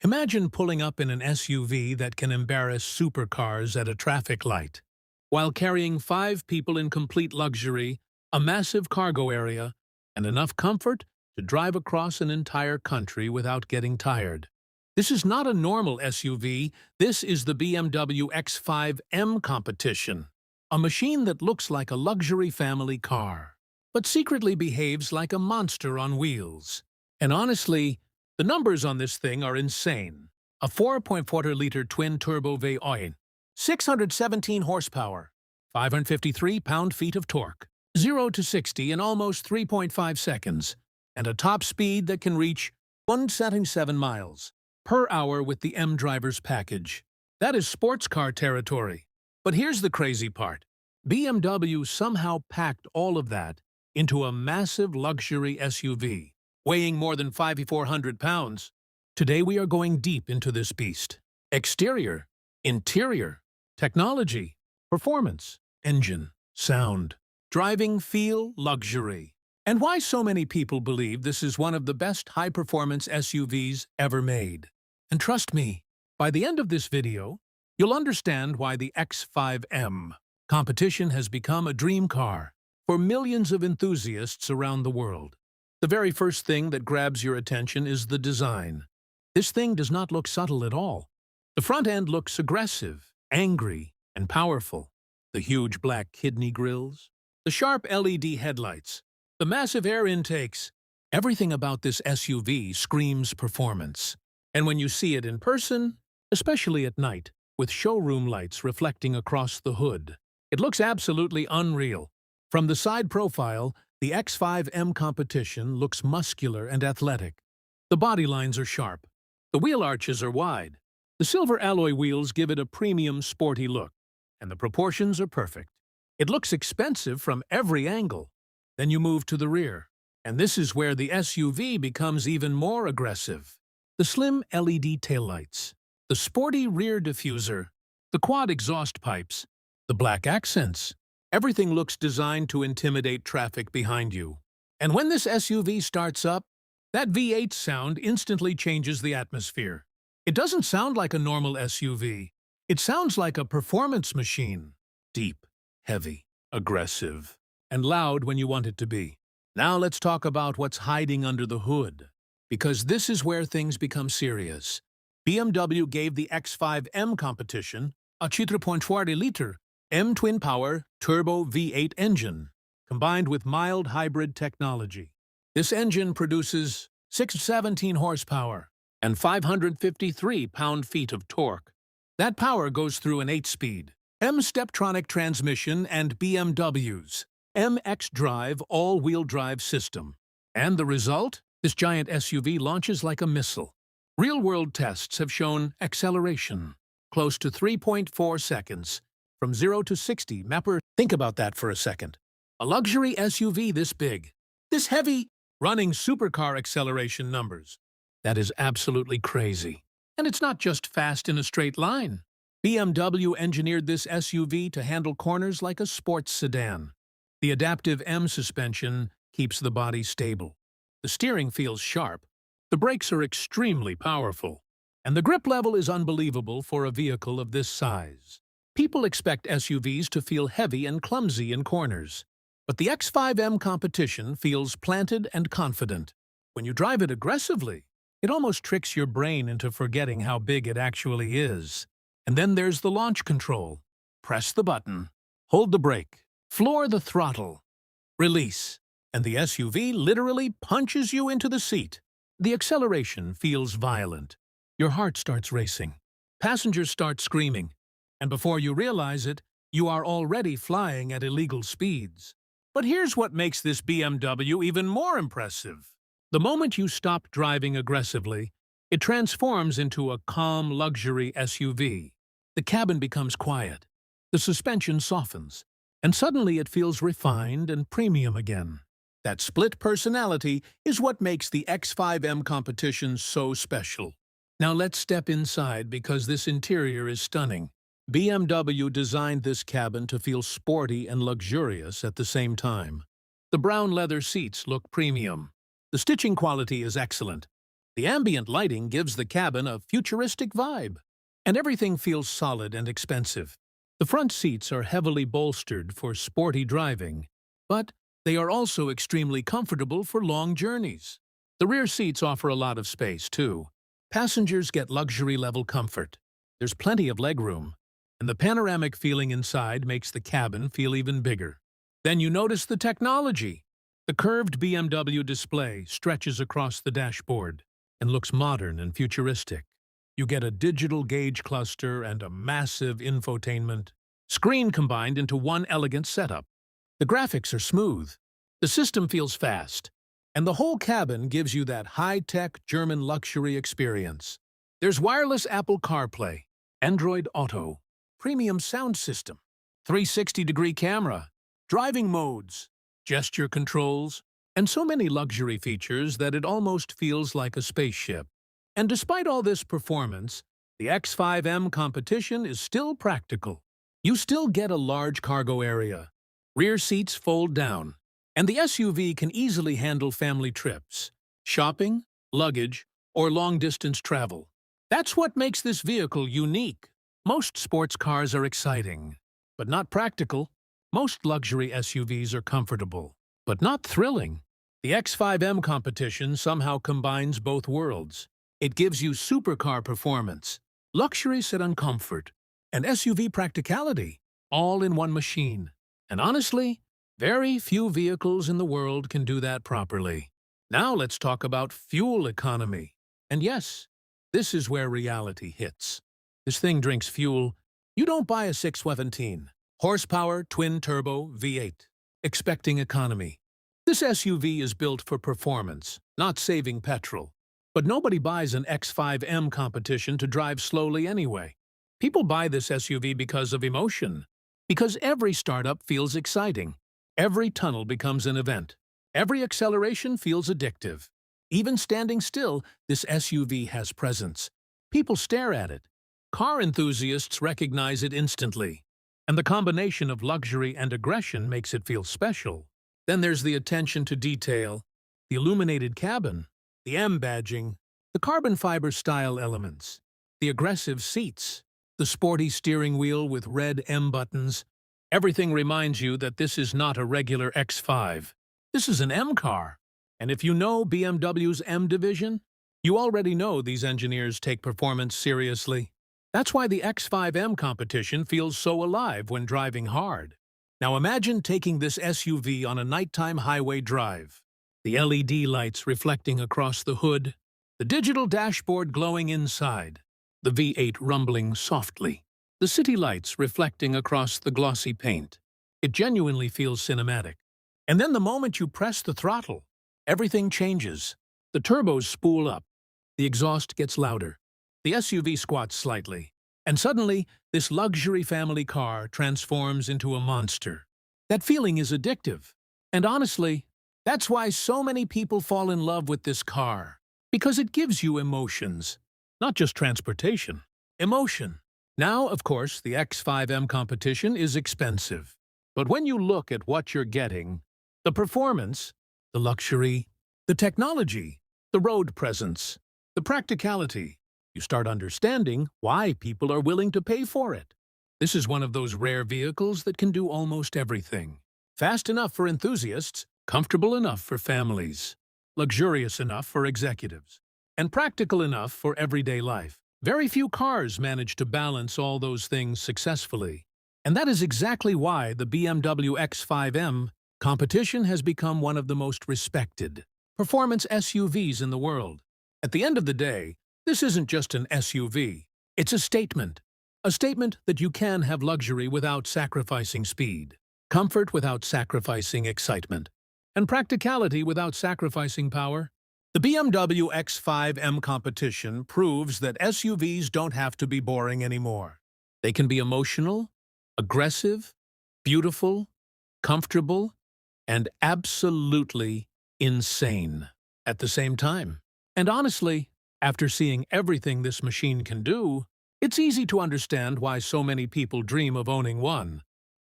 Imagine pulling up in an SUV that can embarrass supercars at a traffic light, while carrying 5 people in complete luxury, a massive cargo area, and enough comfort to drive across an entire country without getting tired. This is not a normal SUV, this is the BMW X5 M Competition, a machine that looks like a luxury family car, but secretly behaves like a monster on wheels. And honestly, the numbers on this thing are insane. A 4.4-liter twin-turbo V8, 617 horsepower, 553 pound-feet of torque, 0 to 60 in almost 3.5 seconds, and a top speed that can reach 177 miles per hour with the M Driver's package. That is sports car territory. But here's the crazy part. BMW somehow packed all of that into a massive luxury SUV, weighing more than 5,400 pounds. Today we are going deep into this beast. Exterior, interior, technology, performance, engine, sound, driving feel, luxury. And why so many people believe this is one of the best high-performance SUVs ever made. And trust me, by the end of this video, you'll understand why the X5 M Competition has become a dream car for millions of enthusiasts around the world. The very first thing that grabs your attention is the design. This thing does not look subtle at all. The front end looks aggressive, angry, and powerful. The huge black kidney grills, the sharp LED headlights, the massive air intakes. Everything about this SUV screams performance. And when you see it in person, especially at night, with showroom lights reflecting across the hood, it looks absolutely unreal. From the side profile, the X5 M Competition looks muscular and athletic. The body lines are sharp. The wheel arches are wide. The silver alloy wheels give it a premium sporty look, and the proportions are perfect. It looks expensive from every angle. Then you move to the rear, and this is where the SUV becomes even more aggressive. The slim LED taillights, the sporty rear diffuser, the quad exhaust pipes, the black accents. Everything looks designed to intimidate traffic behind you. And when this SUV starts up, that V8 sound instantly changes the atmosphere. It doesn't sound like a normal SUV. It sounds like a performance machine. Deep, heavy, aggressive, and loud when you want it to be. Now let's talk about what's hiding under the hood, because this is where things become serious. BMW gave the X5 M Competition a 4.4-liter M twin-power turbo V8 engine, combined with mild hybrid technology. This engine produces 617 horsepower and 553 pound-feet of torque. That power goes through an 8-speed M Steptronic transmission and BMW's MX Drive all-wheel drive system. And the result? This giant SUV launches like a missile. Real-world tests have shown acceleration close to 3.4 seconds, from 0 to 60 mph. Think about that for a second. A luxury SUV this big, this heavy, running supercar acceleration numbers. That is absolutely crazy. And it's not just fast in a straight line. BMW engineered this SUV to handle corners like a sports sedan. The adaptive M suspension keeps the body stable. The steering feels sharp. The brakes are extremely powerful. And the grip level is unbelievable for a vehicle of this size. People expect SUVs to feel heavy and clumsy in corners. But the X5 M Competition feels planted and confident. When you drive it aggressively, it almost tricks your brain into forgetting how big it actually is. And then there's the launch control. Press the button, hold the brake, floor the throttle, release, and the SUV literally punches you into the seat. The acceleration feels violent. Your heart starts racing. Passengers start screaming. And before you realize it, you are already flying at illegal speeds. But here's what makes this BMW even more impressive. The moment you stop driving aggressively, it transforms into a calm luxury SUV. The cabin becomes quiet, the suspension softens, and suddenly it feels refined and premium again. That split personality is what makes the X5 M Competition so special. Now let's step inside because this interior is stunning. BMW designed this cabin to feel sporty and luxurious at the same time. The brown leather seats look premium. The stitching quality is excellent. The ambient lighting gives the cabin a futuristic vibe, and everything feels solid and expensive. The front seats are heavily bolstered for sporty driving, but they are also extremely comfortable for long journeys. The rear seats offer a lot of space, too. Passengers get luxury-level comfort. There's plenty of legroom, and the panoramic feeling inside makes the cabin feel even bigger. Then you notice the technology. The curved BMW display stretches across the dashboard and looks modern and futuristic. You get a digital gauge cluster and a massive infotainment screen combined into one elegant setup. The graphics are smooth, the system feels fast, and the whole cabin gives you that high-tech German luxury experience. There's wireless Apple CarPlay, Android Auto, premium sound system, 360-degree camera, driving modes, gesture controls, and so many luxury features that it almost feels like a spaceship. And despite all this performance, the X5 M Competition is still practical. You still get a large cargo area. Rear seats fold down, and the SUV can easily handle family trips, shopping, luggage, or long-distance travel. That's what makes this vehicle unique. Most sports cars are exciting, but not practical. Most luxury SUVs are comfortable, but not thrilling. The X5 M Competition somehow combines both worlds. It gives you supercar performance, luxury sedan comfort, and SUV practicality, all in one machine. And honestly, very few vehicles in the world can do that properly. Now let's talk about fuel economy. And yes, this is where reality hits. This thing drinks fuel. You don't buy a 617 horsepower twin-turbo V8 expecting economy. This SUV is built for performance, not saving petrol. But nobody buys an X5 M Competition to drive slowly anyway. People buy this SUV because of emotion. Because every startup feels exciting. Every tunnel becomes an event. Every acceleration feels addictive. Even standing still, this SUV has presence. People stare at it. Car enthusiasts recognize it instantly. And the combination of luxury and aggression makes it feel special. Then there's the attention to detail, the illuminated cabin, the M badging, the carbon fiber style elements, the aggressive seats, the sporty steering wheel with red M buttons. Everything reminds you that this is not a regular X5. This is an M car. And if you know BMW's M division, you already know these engineers take performance seriously. That's why the X5 M Competition feels so alive when driving hard. Now imagine taking this SUV on a nighttime highway drive. The LED lights reflecting across the hood, the digital dashboard glowing inside, the V8 rumbling softly, the city lights reflecting across the glossy paint. It genuinely feels cinematic. And then the moment you press the throttle, everything changes. The turbos spool up, the exhaust gets louder, the SUV squats slightly, and suddenly this luxury family car transforms into a monster. That feeling is addictive. And honestly, that's why so many people fall in love with this car. Because it gives you emotions. Not just transportation. Emotion. Now, of course, the X5 M Competition is expensive. But when you look at what you're getting, the performance, the luxury, the technology, the road presence, the practicality, you start understanding why people are willing to pay for it. This is one of those rare vehicles that can do almost everything. Fast enough for enthusiasts, comfortable enough for families, luxurious enough for executives, and practical enough for everyday life. Very few cars manage to balance all those things successfully. And that is exactly why the BMW X5 M Competition has become one of the most respected performance SUVs in the world. At the end of the day, this isn't just an SUV. It's a statement. A statement that you can have luxury without sacrificing speed, comfort without sacrificing excitement, and practicality without sacrificing power. The BMW X5 M Competition proves that SUVs don't have to be boring anymore. They can be emotional, aggressive, beautiful, comfortable, and absolutely insane at the same time. And honestly, after seeing everything this machine can do, it's easy to understand why so many people dream of owning one.